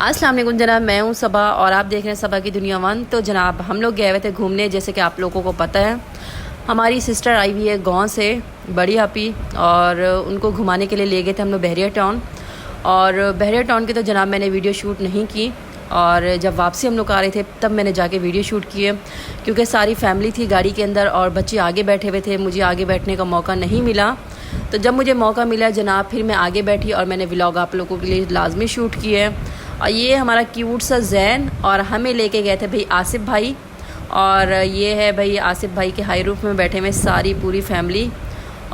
अस्सलाम वालेकुम जनाब, मैं हूँ सबा और आप देख रहे हैं सबा की दुनिया वन। तो जनाब हम लोग गए हुए थे घूमने, जैसे कि आप लोगों को पता है हमारी सिस्टर आई हुई है गांव से, बड़ी आपी, और उनको घुमाने के लिए ले गए थे हम लोग बहरिया टाउन। और बहरिया टाउन की तो जनाब मैंने वीडियो शूट नहीं की, और जब वापसी हम लोग आ रहे थे तब मैंने जाके वीडियो शूट की है, क्योंकि सारी फैमिली थी गाड़ी के अंदर और बच्चे आगे बैठे हुए थे। मुझे आगे बैठने का मौका नहीं मिला, तो जब मुझे मौका मिला जनाब फिर मैं आगे बैठी और मैंने व्लॉग आप लोगों के लिए लाजमी शूट किया है। और ये हमारा क्यूट सा जैन, और हमें लेके गए थे भाई आसिफ भाई, और ये है भाई आसिफ भाई के हाई रूफ में बैठे हुए सारी पूरी फैमिली।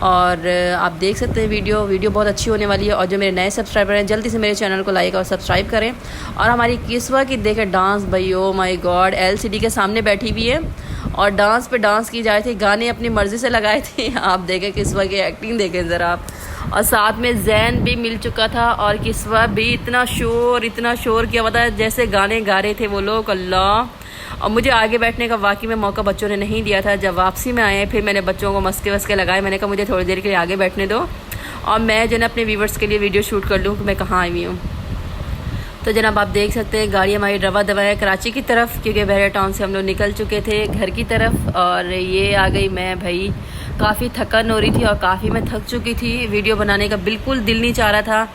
और आप देख सकते हैं वीडियो बहुत अच्छी होने वाली है। और जो मेरे नए सब्सक्राइबर हैं जल्दी से मेरे चैनल को लाइक और सब्सक्राइब करें। और हमारी किस्वा की देखे डांस, भाई ओ माय गॉड, LCD के सामने बैठी हुई है और डांस पे डांस की जा रही थी, गाने अपनी मर्ज़ी से लगाए थे। आप देखें किस्वा की एक्टिंग देखें ज़रा आप। और साथ में जैन भी मिल चुका था और किस्वा भी इतना शोर किया हुआ था जैसे गाने गा रहे थे वो लोग, अल्लाह। और मुझे आगे बैठने का वाकई में मौका बच्चों ने नहीं दिया था। जब वापसी में आए फिर मैंने बच्चों को मस्के वस्के लगाए, मैंने कहा मुझे थोड़ी देर के लिए आगे बैठने दो और मैं जो है अपने व्यूवर्स के लिए वीडियो शूट कर लूँ कि मैं कहाँ आई हुई हूँ। तो जनाब आप देख सकते हैं गाड़ी हमारी रवा दवा है कराची की तरफ, क्योंकि बहरिया टाउन से हम लोग निकल चुके थे घर की तरफ। और ये आ गई मैं, भाई काफ़ी थकन हो रही थी और काफ़ी मैं थक चुकी थी, वीडियो बनाने का बिल्कुल दिल नहीं चाह रहा था।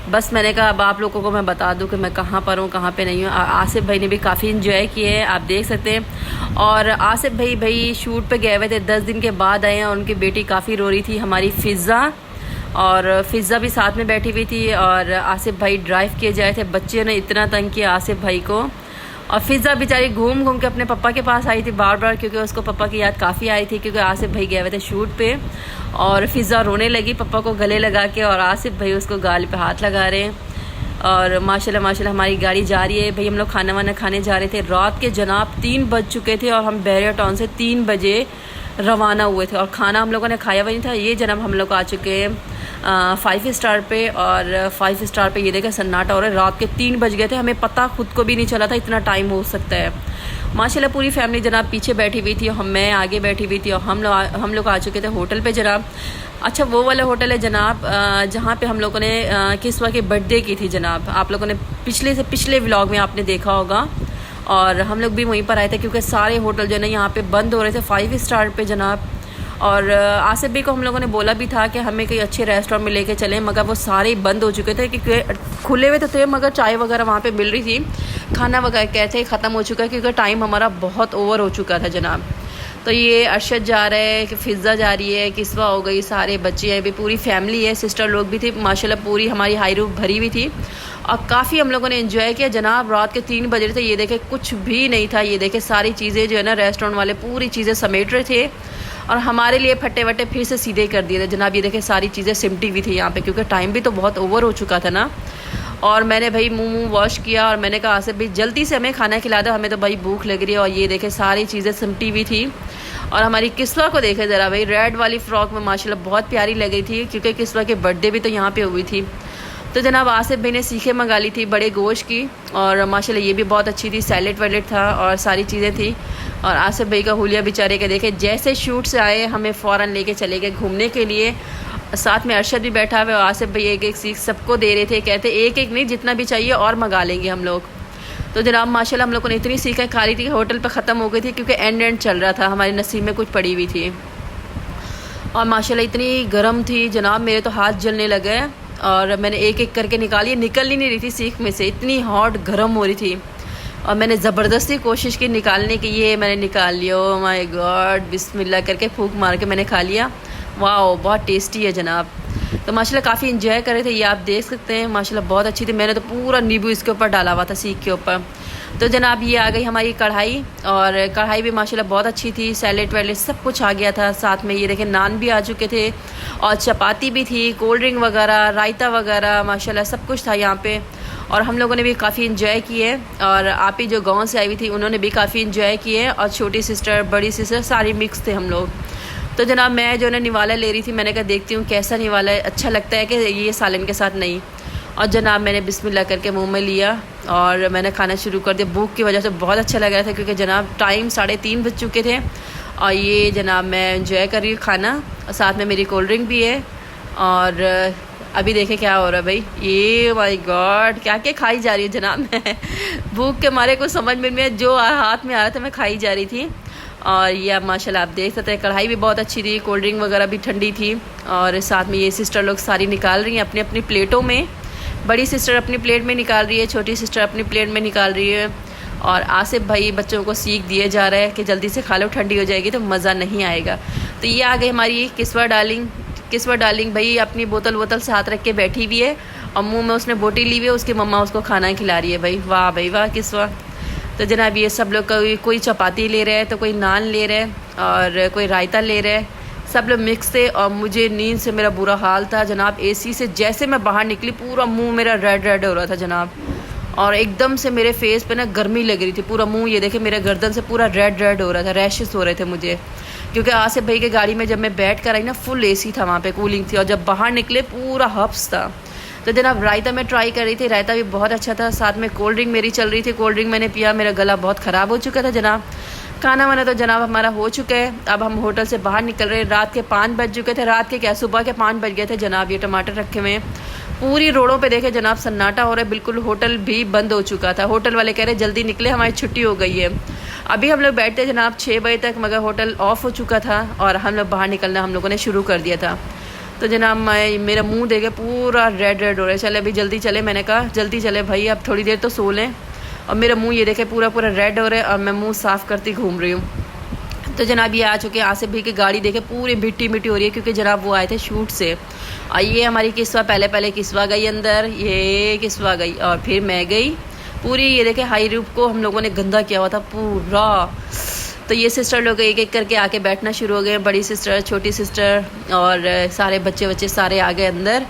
बस मैंने कहा अब आप लोगों को मैं बता दूं कि मैं कहाँ पर हूँ कहाँ पे नहीं हूँ। आसिफ भाई ने भी काफ़ी इन्जॉय किए हैं, आप देख सकते हैं। और आसिफ भाई शूट पे गए हुए थे, 10 दिन के बाद आए हैं और उनकी बेटी काफ़ी रो रही थी, हमारी फ़िज़ा, और फ़िज़ा भी साथ में बैठी हुई थी। और आसिफ भाई ड्राइव किए जाए थे, बच्चे ने इतना तंग किया आसिफ भाई को। और फ़िज़ा बेचारी घूम घूम के अपने पापा के पास आई थी बार बार, क्योंकि उसको पापा की याद काफ़ी आई थी, क्योंकि आसिफ भाई गए हुए थे शूट पे। और फ़िज़ा रोने लगी पापा को गले लगा के, और आसिफ भाई उसको गाल पे हाथ लगा रहे हैं। और माशाल्लाह हमारी गाड़ी जा रही है। भाई हम लोग खाना वाना खाने जा रहे थे, रात के जनाब 3 बज चुके थे और हम बहरिया टाउन से 3 बजे रवाना हुए थे और खाना हम लोगों ने खाया हुआ नहीं था। ये जनाब हम लोग आ चुके हैं 5 स्टार पे, और 5 स्टार पे ये देखें सन्नाटा हो रहा है। रात के 3 बज गए थे, हमें पता खुद को भी नहीं चला था इतना टाइम हो सकता है। माशाल्लाह पूरी फैमिली जनाब पीछे बैठी हुई थी और मैं आगे बैठी हुई थी, और हम लोग आ चुके थे होटल पे जनाब। अच्छा वो वाला होटल है जनाब जहाँ पे हम लोगों ने किस्वा के बर्थडे की थी जनाब, आप लोगों ने पिछले व्लॉग में आपने देखा होगा। और हम लोग भी वहीं पर आए थे, क्योंकि सारे होटल जो है ना यहाँ पे बंद हो रहे थे 5 स्टार पे जनाब। और आसिफ भी को हम लोगों ने बोला भी था कि हमें कहीं अच्छे रेस्टोरेंट में लेके चलें, मगर वो सारे बंद हो चुके थे, क्योंकि खुले हुए तो थे मगर चाय वगैरह वहाँ पे मिल रही थी, खाना वगैरह कहते ख़त्म हो चुका है, क्योंकि टाइम हमारा बहुत ओवर हो चुका था जनाब। तो ये अरशद जा रहा है, कि फ़िज़ा जा रही है, किस्वा हो गई, सारे बच्चे हैं, भी पूरी फैमिली है, सिस्टर लोग भी थे। माशाल्लाह पूरी हमारी हाई रूफ भरी हुई थी और काफ़ी हम लोगों ने एंजॉय किया जनाब। रात के 3 बज रहे थे, ये देखे कुछ भी नहीं था, ये देखे सारी चीज़ें जो है ना रेस्टोरेंट वाले पूरी चीज़ें समेट रहे थे और हमारे लिए फट्टे वट्टे फिर से सीधे कर दिए थे जनाब। ये देखे सारी चीज़ें सिमटी हुई थी यहाँ पे, क्योंकि टाइम भी तो बहुत ओवर हो चुका था ना। और मैंने भाई मुंह वॉश किया और मैंने कहा आसिफ भाई जल्दी से हमें खाना खिला दो, हमें तो भाई भूख लग रही है। और ये देखे सारी चीज़ें सिमटी हुई थी। और हमारी किस्वा को देखे ज़रा भाई, रेड वाली फ्रॉक में माशाल्लाह बहुत प्यारी लग रही थी, क्योंकि किस्वा की बर्थडे भी तो यहाँ पे हुई थी। तो जनाब आसिफ भाई ने सीखे मंगा ली थी बड़े गोश्त की, और माशाल्लाह ये भी बहुत अच्छी थी, सैलेड वैलेड था और सारी चीज़ें थी। और आसिफ भाई का हुलिया बेचारे के देखे, जैसे शूट से आए हमें फ़ौरन लेके चले गए घूमने के लिए। साथ में अरशद भी बैठा हुआ, और आसिफ भाई एक सीख सबको दे रहे थे, कहते एक नहीं जितना भी चाहिए और मंगा लेंगे हम लोग। तो जनाब माशाल्लाह हम लोगों ने इतनी सीखें खा ली थी, होटल पर ख़त्म हो गई थी, क्योंकि एंड चल रहा था, हमारे नसीब में कुछ पड़ी हुई थी। और माशाल्लाह इतनी गर्म थी जनाब, मेरे तो हाथ जलने लगे और मैंने एक करके निकाली, निकल ही नहीं रही थी सीख में से, इतनी हॉट गर्म हो रही थी। और मैंने ज़बरदस्ती कोशिश की निकालने की, ये मैंने निकाल लिया। ओह माय गॉड, बिस्मिल्लाह करके फूंक मार के मैंने खा लिया। वाह बहुत टेस्टी है जनाब। तो माशाल्लाह काफ़ी इंजॉय कर रहे थे, ये आप देख सकते हैं माशाल्लाह बहुत अच्छी थी। मैंने तो पूरा नींबू इसके ऊपर डाला हुआ था सीख के ऊपर। तो जनाब ये आ गई हमारी कढ़ाई, और कढ़ाई भी माशाल्लाह बहुत अच्छी थी, सैलेड वैलेड सब कुछ आ गया था। साथ में ये देखें नान भी आ चुके थे और चपाती भी थी, कोल्ड ड्रिंक वगैरह, रायता वगैरह, माशाल्लाह सब कुछ था यहाँ पे। और हम लोगों ने भी काफ़ी इन्जॉय किए, और आप ही जो गाँव से आई हुई थी उन्होंने भी काफ़ी इन्जॉय किए, और छोटी सिस्टर बड़ी सिस्टर सारी मिक्स थे हम लोग। तो जनाब मैं जो है निवाला ले रही थी, मैंने कहा देखती हूँ कैसा निवाला है, अच्छा लगता है कि ये सालन के साथ नहीं। और जनाब मैंने बिस्मिल्लाह करके मुंह में लिया और मैंने खाना शुरू कर दिया। भूख की वजह से बहुत अच्छा लग रहा था, क्योंकि जनाब टाइम 3:30 बज चुके थे। और ये जनाब मैं एंजॉय कर रही हूँ खाना, और साथ में मेरी कोल्ड ड्रिंक भी है। और अभी देखे क्या हो रहा है भाई, ये माय गॉड क्या क्या खाई जा रही है जनाब। मैं भूख के मारे कुछ समझ में नहीं, जो हाथ में आ रहा था मैं खाई जा रही थी। और ये अब माशाल्लाह आप देख सकते हैं, कढ़ाई भी बहुत अच्छी थी, कोल्ड ड्रिंक वगैरह भी ठंडी थी। और साथ में ये सिस्टर लोग सारी निकाल रही हैं अपनी अपनी प्लेटों में। बड़ी सिस्टर अपनी प्लेट में निकाल रही है, छोटी सिस्टर अपनी प्लेट में निकाल रही है। और आसिफ भाई बच्चों को सीख दिए जा रहा है कि जल्दी से खा लो, ठंडी हो जाएगी तो मज़ा नहीं आएगा। तो ये आ गई हमारी किस्वा डार्लिंग। किस्वा डार्लिंग भाई अपनी बोतल से हाथ रख के बैठी हुई है और मुंह में उसने बोटी ली हुई है, उसकी मम्मा उसको खाना खिला रही है। भाई वाह किस्वा। तो जनाब ये सब लोग कोई चपाती ले रहे हैं, तो कोई नान ले रहे हैं और कोई रायता ले रहे हैं, सब लोग मिक्स थे। और मुझे नींद से मेरा बुरा हाल था जनाब। एसी से जैसे मैं बाहर निकली पूरा मुंह मेरा रेड हो रहा था जनाब। और एकदम से मेरे फेस पे ना गर्मी लग रही थी, पूरा मुंह ये देखे मेरे गर्दन से पूरा रेड हो रहा था, रैशेस हो रहे थे मुझे। क्योंकि आसिफ भाई की गाड़ी में जब मैं बैठ कर आई ना फुल एसी था वहाँ पे, कूलिंग थी। और जब बाहर निकले पूरा हफ्स था। तो जनाब रायता मैं ट्राई कर रही थी, रायता भी बहुत अच्छा था। साथ में कोल्ड ड्रिंक मेरी चल रही थी, कोल्ड ड्रिंक मैंने पिया, मेरा गला बहुत ख़राब हो चुका था जनाब। खाना वाना तो जनाब हमारा हो चुका है। अब हम होटल से बाहर निकल रहे हैं। रात के 5 बज चुके थे, रात के क्या सुबह के 5 बज गए थे जनाब। ये टमाटर रखे हुए पूरी रोडों पे देखे जनाब, सन्नाटा हो रहा है बिल्कुल। होटल भी बंद हो चुका था, होटल वाले कह रहे जल्दी निकले हमारी छुट्टी हो गई है। अभी हम लोग बैठते जनाब 6 बजे तक, मगर होटल ऑफ हो चुका था और हम लोग बाहर निकलना हम लोगों ने शुरू कर दिया था। तो जनाब मेरा मुंह देखे पूरा रेड हो रहा है। चले अभी जल्दी चले, मैंने कहा जल्दी चले भाई, अब थोड़ी देर तो सो लें। और मेरा मुंह ये देखे पूरा रेड हो रहा है और मैं मुंह साफ़ करती घूम रही हूँ। तो जनाब ये आ चुके हैं। आसिफ भी की गाड़ी देखे पूरी मिट्टी हो रही है, क्योंकि जनाब वो आए थे शूट से। और ये हमारी किस्वा पहले किस्वा गई अंदर, ये किस्वा गई और फिर मैं गई। पूरी ये देखे हाई रूफ को हम लोगों ने गंदा किया हुआ था पूरा। तो ये सिस्टर लोग एक एक करके आके बैठना शुरू हो गए, बड़ी सिस्टर, छोटी सिस्टर और सारे बच्चे सारे आ गए अंदर।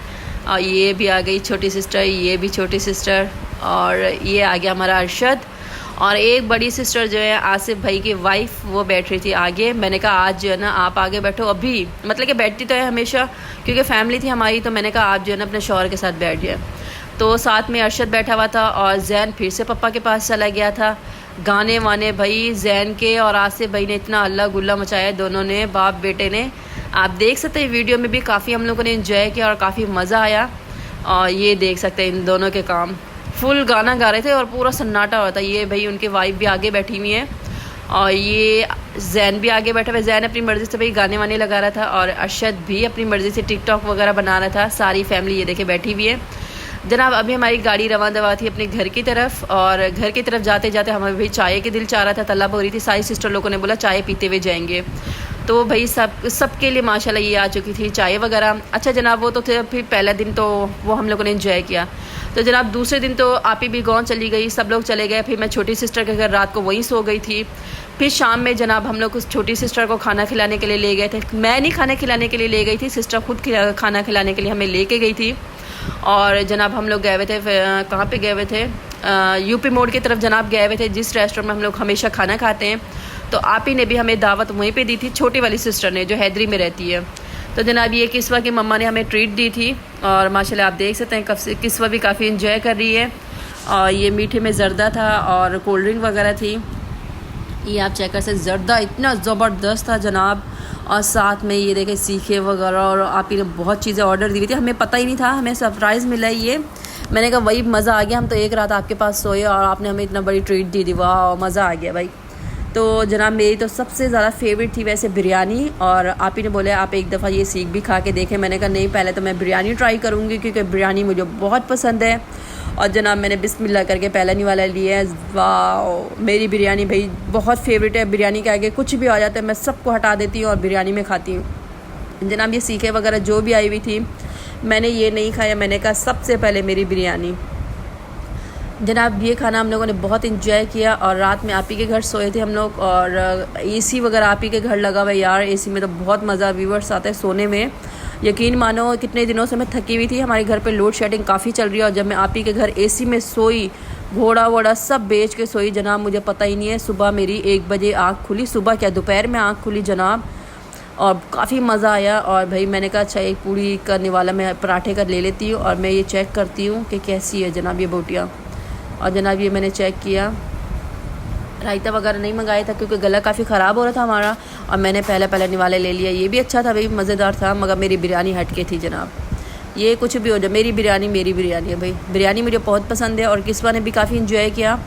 और ये भी आ गई छोटी सिस्टर, ये भी छोटी सिस्टर, और ये आ गया हमारा अरशद। और एक बड़ी सिस्टर जो है आसिफ भाई की वाइफ, वो बैठ रही थी आगे। मैंने कहा आज जो है ना आप आगे बैठो अभी, मतलब कि बैठती तो है हमेशा क्योंकि फैमिली थी हमारी। तो मैंने कहा आप जो है ना अपने शौहर के साथ बैठ जाए। तो साथ में अरशद बैठा हुआ था और जैन फिर से पप्पा के पास चला गया था। गाने वाने भाई जैन के और आसिफ भाई ने इतना अल्लाह गुल्ला मचाया, दोनों ने, बाप बेटे ने। आप देख सकते हैं वीडियो में भी काफ़ी हम लोगों ने एंजॉय किया और काफ़ी मज़ा आया। और ये देख सकते हैं इन दोनों के काम, फुल गाना गा रहे थे और पूरा सन्नाटा हुआ था। ये भाई उनकी वाइफ भी आगे बैठी हुई है और ये जैन भी आगे बैठा हुआ है। जैन अपनी मर्ज़ी से भाई गाने वाने लगा रहा था और अरशद भी अपनी मर्ज़ी से टिकटॉक वगैरह बना रहा था। सारी फैमिली ये देखे बैठी हुई है जनाब। अभी हमारी गाड़ी रवां दवा थी अपने घर की तरफ, और घर की तरफ जाते जाते हमें भाई चाय के दिल चाह रहा था, तलब हो रही थी। सारी सिस्टर लोगों ने बोला चाय पीते हुए जाएंगे। तो भाई सबके लिए माशाल्लाह ये आ चुकी थी चाय वगैरह। अच्छा जनाब वो तो थे, फिर पहला दिन तो वो हम लोगों ने एंजॉय किया। तो जनाब दूसरे दिन तो आप ही भी गाँव चली गई, सब लोग चले गए। फिर मैं छोटी सिस्टर के घर रात को वहीं सो गई थी। फिर शाम में जनाब हम लोग उस छोटी सिस्टर को खाना खिलाने के लिए ले गए थे। मैं नहीं खाना खिलाने के लिए ले गई थी, सिस्टर खुद खाना खिलाने के लिए हमें लेके गई थी। और जनाब हम लोग गए हुए थे, कहाँ पे गए हुए थे, यूपी मोड़ की तरफ जनाब गए हुए थे, जिस रेस्टोरेंट में हम लोग हमेशा खाना खाते हैं। तो आप ही ने भी हमें दावत वहीं पे दी थी, छोटी वाली सिस्टर ने जो हैदरी में रहती है। तो जनाब ये किस्वा की मम्मा ने हमें ट्रीट दी थी और माशाल्लाह आप देख सकते हैं किस्वा भी काफ़ी इंजॉय कर रही है। और ये मीठे में जर्दा था और कोल्ड ड्रिंक वगैरह थी। ये आप चेक कर सकते, जर्दा इतना ज़बरदस्त था जनाब। और साथ में ये देखे सीखे वगैरह, और आप ही ने बहुत चीज़ें ऑर्डर दी हुई थी, हमें पता ही नहीं था, हमें सरप्राइज़ मिला ये। मैंने कहा वही मज़ा आ गया, हम तो एक रात आपके पास सोए और आपने हमें इतना बड़ी ट्रीट दी थी, वाह मज़ा आ गया भाई। तो जनाब मेरी तो सबसे ज़्यादा फेवरेट थी वैसे बिरयानी। और आप ही ने बोले आप एक दफ़ा ये सीख भी खा के देखें। मैंने कहा नहीं, पहले तो मैं बिरयानी ट्राई करूँगी क्योंकि बिरयानी मुझे बहुत पसंद है। और जनाब मैंने बिस्मिल्लाह करके पहला निवाला लिया है। वाह मेरी बिरयानी भाई बहुत फेवरेट है। बिरयानी के आगे कुछ भी आ जाता है मैं सबको हटा देती हूँ और बिरयानी में खाती हूँ। जनाब ये सीखे वगैरह जो भी आई हुई थी मैंने ये नहीं खाया, मैंने कहा सबसे पहले मेरी बिरयानी। जनाब ये खाना हम लोगों ने बहुत इंजॉय किया। और रात में आप ही के घर सोए थे हम लोग, और एसी वगैरह आप ही के घर लगा हुआ है यार। एसी में तो बहुत मज़ा व्यूवर्स आता है सोने में, यकीन मानो कितने दिनों से मैं थकी हुई थी। हमारे घर पे लोड शेडिंग काफ़ी चल रही है और जब मैं आप ही के घर एसी में सोई, घोड़ा वोड़ा सब बेच के सोई जनाब, मुझे पता ही नहीं है। सुबह मेरी 1 बजे आँख खुली, सुबह क्या दोपहर में आँख खुली जनाब, और काफ़ी मज़ा आया। और भाई मैंने कहा अच्छा एक पूड़ी करने वाला मैं पराठे का ले लेती हूँ और मैं ये चेक करती हूँ कि कैसी है जनाब ये बोटियाँ। और जनाब ये मैंने चेक किया, रायता वगैरह नहीं मंगाया था क्योंकि गला काफ़ी ख़राब हो रहा था हमारा, और मैंने पहले निवाले ले लिया। ये भी अच्छा था भाई, मज़ेदार था, मगर मेरी बिरयानी हट के थी जनाब। ये कुछ भी हो जाए, मेरी बिरयानी है भाई। बिरयानी मुझे बहुत पसंद है और किस्वा ने भी काफ़ी इन्जॉय किया।